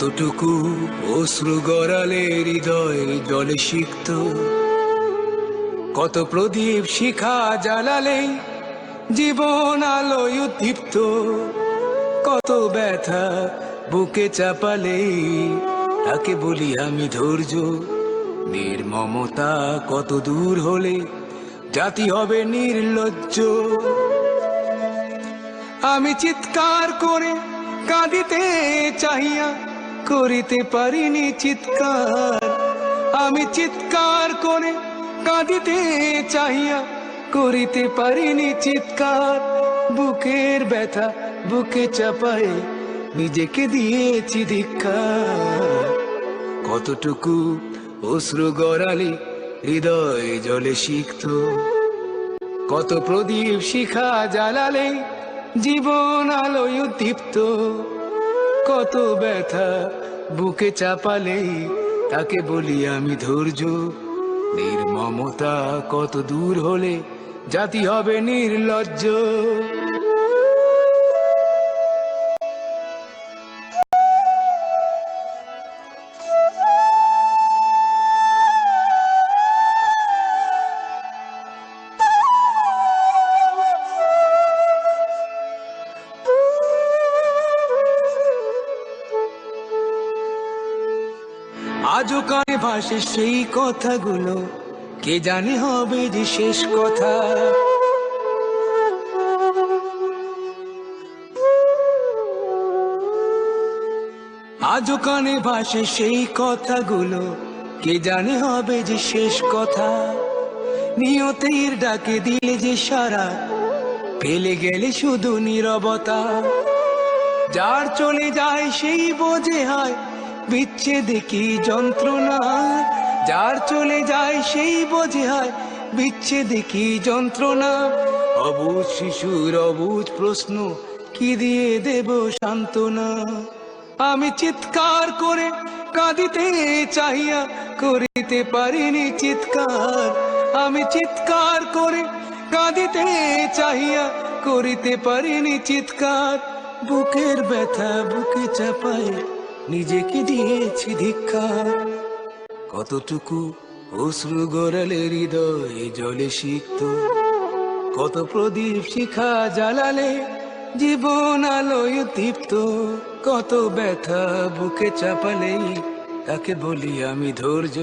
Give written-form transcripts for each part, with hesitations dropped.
কতটুকু অশ্রু গড়ালে হৃদয় জলে সিক্ত, কত প্রদীপ শিখা জ্বালালে জীবন আলোয় উদ্দীপ্ত, কত ব্যথা বুকে চাপালে তাকে বলি আমি ধৈর্য। নির্মমতা কত দূর হলে জাতি হবে নির্লজ্জ। আমি চিৎকার করে কাঁদিতে চাহিয়া করিতে পারিনি চিৎকার। আমি চিৎকার করে কাঁদিতে চাহিয়া করিতে পারিনি চিৎকার। বুকের ব্যথা বুকে চাপায়ে নিজেকে দিয়েছি ধিক্কার। কতটুকু অশ্রু গড়ালে হৃদয় জলে সিক্ত, কত প্রদীপ শিখা জ্বালালে জীবন আলোয় উদ্দীপ্ত, কত ব্যথা বুকে চাপালে তাকে বলি আমি ধৈর্য। নির্মমতা কত দূর হলে জাতি হবে নির্লজ্জ। আজও কানে ভাসে সেই কথাগুলো, কে জানে হবে যে শেষ কথা। আজও কানে ভাসে সেই কথাগুলো, কে জানে হবে যে শেষ কথা। নিয়তির ডাকে দিলে যে সারা, ফেলে গেলে শুধু নীরবতা। যার চলে যায় সেই বোঝে হয় বিচ্ছেদে কি যন্ত্রণা। যার চলে যায় সেই বোঝে হয় বিচ্ছেদে কি যন্ত্রণা। অবুঝ শিশুর অবুঝ প্রশ্ন, কি দিয়ে দেব সান্ত্বনা। আমি চিৎকার করে কাঁদিতে চাহিয়া করিতে পারিনি চিৎকার। আমি চিৎকার করে কাঁদিতে চাহিয়া করিতে পারিনি চিৎকার। বুকের ব্যথা বুকে চাপায় নিজেকে দিয়েছি ধিক্কার। কতটুকু অশ্রু গড়ালে হৃদয় জলে সিক্ত, কত প্রদীপ শিখা জ্বালালে জীবন আলোয় উদ্দীপ্ত, কত ব্যথা বুকে চাপালে তাকে বলি আমি ধৈর্য।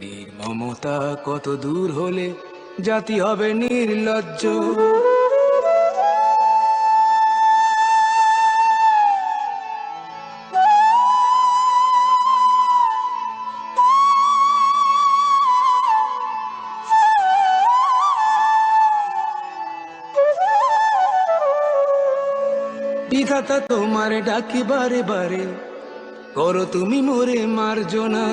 নির্মমতা কত দূর হলে জাতি হবে নির্লজ্জ। বিধাতা তোমার ডাকি বারে বারে, করো তুমি মোরে মার্জনা।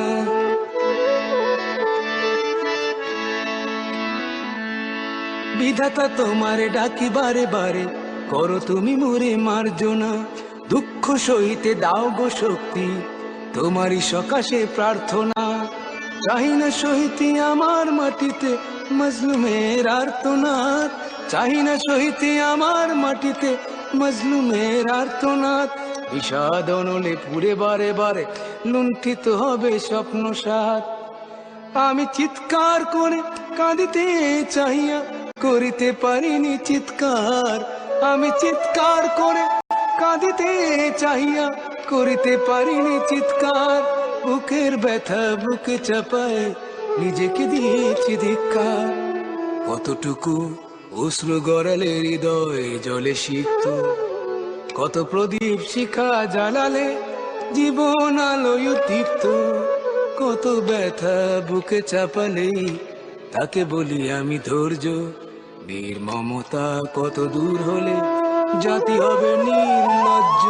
বিধাতা তোমার ডাকি বারে বারে, করো তুমি মোরে মার্জনা। দুঃখ সইতে দাও গো শক্তি, তোমারই সকাশে প্রার্থনা। চাহি না সইতে আমার মাটিতে মজলুমের আর্তনাদ। চাহি না সইতে আমার মাটিতে মজলুমের আর্তনাদ। বিষাদ অনলে পুড়ে বারে বারে লুণ্ঠিত হবে স্বপ্ন সাথ। আমি চিৎকার করে কাঁদিতে চাহিয়া করিতে পারিনি চিৎকার। আমি চিৎকার করে কাঁদিতে চাহিয়া করিতে পারিনি চিৎকার। বুকের ব্যথা বুকে চাপায় নিজেকে দিয়েছি ধিক্কার। কতটুকু অশ্রু গড়ালে হৃদয় জলে সিক্ত, কত প্রদীপ শিখা জ্বালালে জীবন আলোয় উদ্দীপ্ত, কত ব্যথা বুকে চাপালে তাকে বলি আমি ধৈর্য। নির্মমতা কত দূর হলে জাতি হবে নির্লজ্জ।